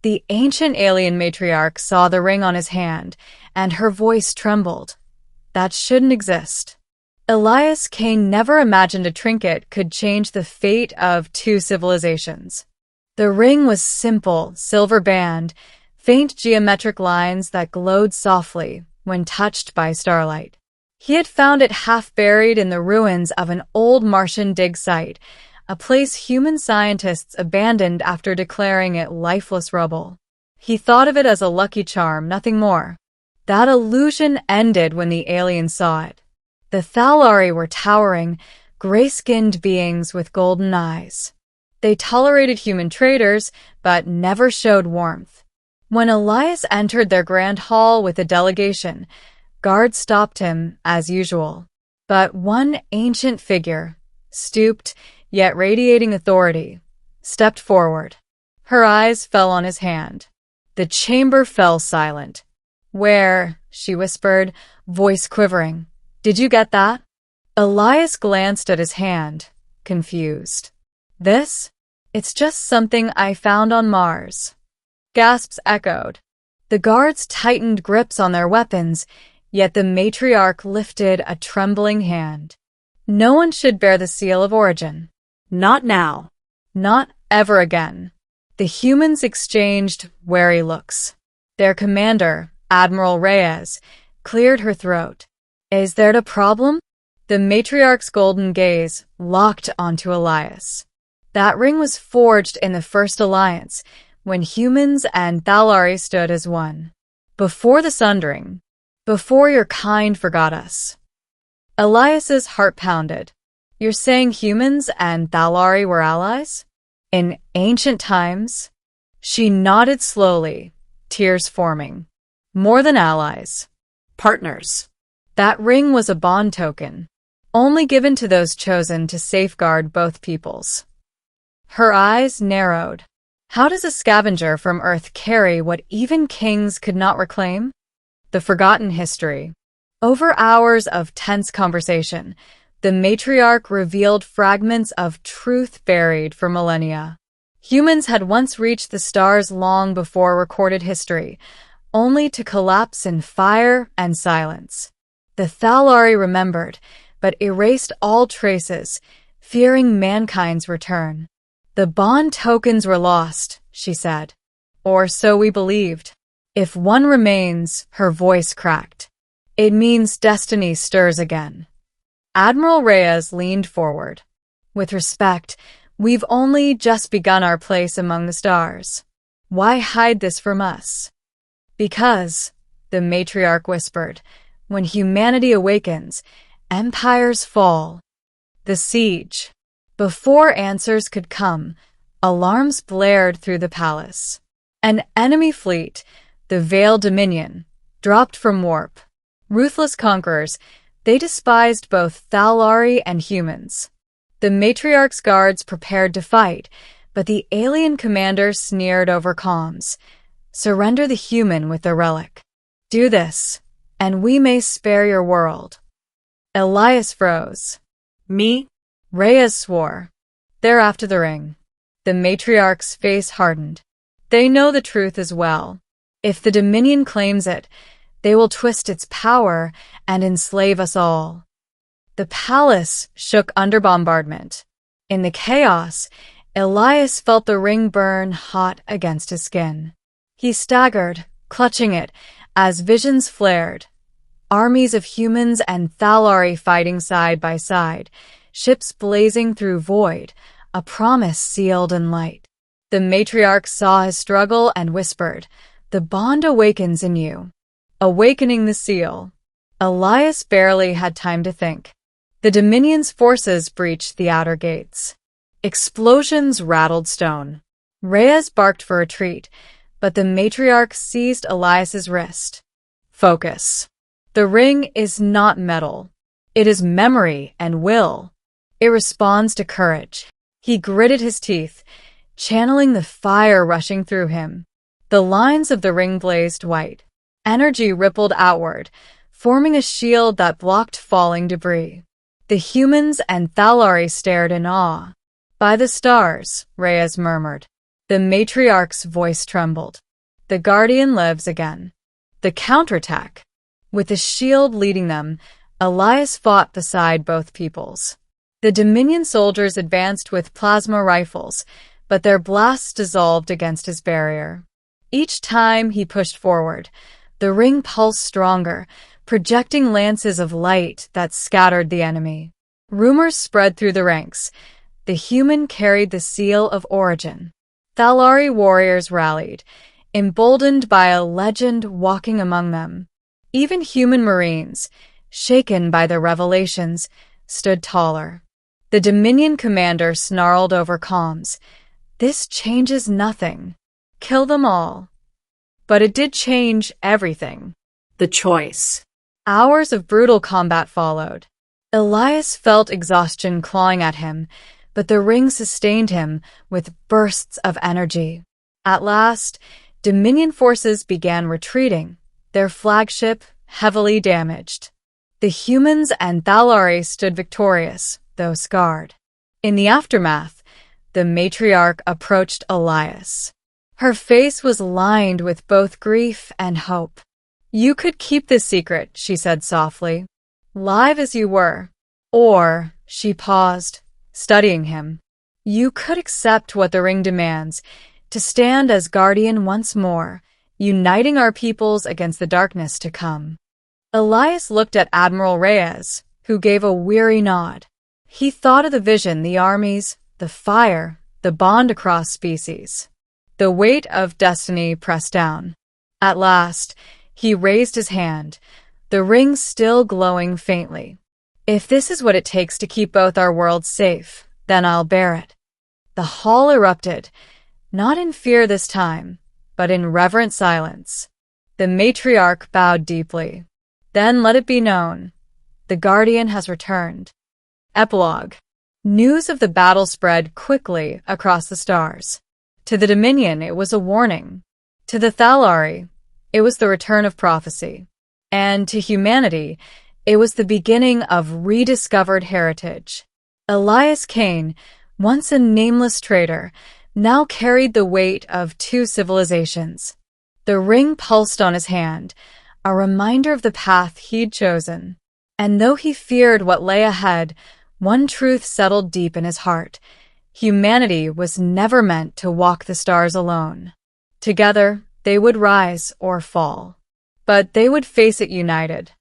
The ancient alien matriarch saw the ring on his hand, and her voice trembled. That shouldn't exist. Elias Kane never imagined a trinket could change the fate of two civilizations. The ring was simple, silver band, faint geometric lines that glowed softly when touched by starlight. He had found it half buried in the ruins of an old Martian dig site, a place human scientists abandoned after declaring it lifeless rubble. He thought of it as a lucky charm, nothing more. That illusion ended when the aliens saw it. The Thalari were towering, gray-skinned beings with golden eyes. They tolerated human traders, but never showed warmth. When Elias entered their grand hall with a delegation, guards stopped him, as usual. But one ancient figure, stooped, yet radiating authority, stepped forward. Her eyes fell on his hand. The chamber fell silent. "Where?" she whispered, voice quivering. "Did you get that?" Elias glanced at his hand, confused. "This? It's just something I found on Mars." Gasps echoed. The guards tightened grips on their weapons, yet the matriarch lifted a trembling hand. No one should bear the seal of origin. Not now. Not ever again. The humans exchanged wary looks. Their commander, Admiral Reyes, cleared her throat. "Is there a problem?" The matriarch's golden gaze locked onto Elias. That ring was forged in the First Alliance, when humans and Thalari stood as one. Before the Sundering. Before your kind forgot us. Elias's heart pounded. "You're saying humans and Thalari were allies? In ancient times?" She nodded slowly, tears forming. "More than allies. Partners." That ring was a bond token, only given to those chosen to safeguard both peoples. Her eyes narrowed. How does a scavenger from Earth carry what even kings could not reclaim? The forgotten history. Over hours of tense conversation, the matriarch revealed fragments of truth buried for millennia. Humans had once reached the stars long before recorded history, only to collapse in fire and silence. The Thalari remembered, but erased all traces, fearing mankind's return. "The bond tokens were lost," she said. "Or so we believed. If one remains," her voice cracked, "it means destiny stirs again." Admiral Reyes leaned forward. "With respect, we've only just begun our place among the stars. Why hide this from us?" "Because," the matriarch whispered, "when humanity awakens, empires fall." The siege. Before answers could come, alarms blared through the palace. An enemy fleet, the Veiled Dominion, dropped from warp. Ruthless conquerors, they despised both Thalari and humans. The matriarch's guards prepared to fight, but the alien commander sneered over comms. "Surrender the human with the relic. Do this, and we may spare your world." Elias froze. "Me?" Reyes swore. "They're after the ring." The matriarch's face hardened. "They know the truth as well. If the Dominion claims it, they will twist its power and enslave us all." The palace shook under bombardment. In the chaos, Elias felt the ring burn hot against his skin. He staggered, clutching it, as visions flared. Armies of humans and Thalari fighting side by side, ships blazing through void, a promise sealed in light. The matriarch saw his struggle and whispered, "The bond awakens in you." Awakening the seal. Elias barely had time to think. The Dominion's forces breached the outer gates. Explosions rattled stone. Reyes barked for retreat, but the matriarch seized Elias's wrist. "Focus. The ring is not metal. It is memory and will. It responds to courage." He gritted his teeth, channeling the fire rushing through him. The lines of the ring blazed white. Energy rippled outward, forming a shield that blocked falling debris. The humans and Thalari stared in awe. "By the stars," Reyes murmured. The Matriarch's voice trembled. The Guardian lives again. The counterattack. With the shield leading them, Elias fought beside both peoples. The Dominion soldiers advanced with plasma rifles, but their blasts dissolved against his barrier. Each time he pushed forward, the ring pulsed stronger, projecting lances of light that scattered the enemy. Rumors spread through the ranks. The human carried the seal of origin. Thalari warriors rallied, emboldened by a legend walking among them. Even human marines, shaken by the revelations, stood taller. The Dominion commander snarled over comms. This changes nothing. Kill them all. But it did change everything. The choice. Hours of brutal combat followed. Elias felt exhaustion clawing at him, but the ring sustained him with bursts of energy. At last, Dominion forces began retreating, their flagship heavily damaged. The humans and Thalari stood victorious, though scarred. In the aftermath, the Matriarch approached Elias. Her face was lined with both grief and hope. "You could keep this secret," she said softly, "live as you were. Or," she paused, studying him, "you could accept what the ring demands, to stand as guardian once more, uniting our peoples against the darkness to come." Elias looked at Admiral Reyes, who gave a weary nod. He thought of the vision, the armies, the fire, the bond across species. The weight of destiny pressed down. At last, he raised his hand, the ring still glowing faintly. "If this is what it takes to keep both our worlds safe, then I'll bear it." The hall erupted, not in fear this time, but in reverent silence. The Matriarch bowed deeply. "Then let it be known, the Guardian has returned." Epilogue. News of the battle spread quickly across the stars. To the Dominion, it was a warning. To the Thalari, it was the return of prophecy. And to humanity, it was the beginning of rediscovered heritage. Elias Kane, once a nameless traitor, now carried the weight of two civilizations. The ring pulsed on his hand, a reminder of the path he'd chosen. And though he feared what lay ahead, one truth settled deep in his heart. Humanity was never meant to walk the stars alone. Together, they would rise or fall. But they would face it united.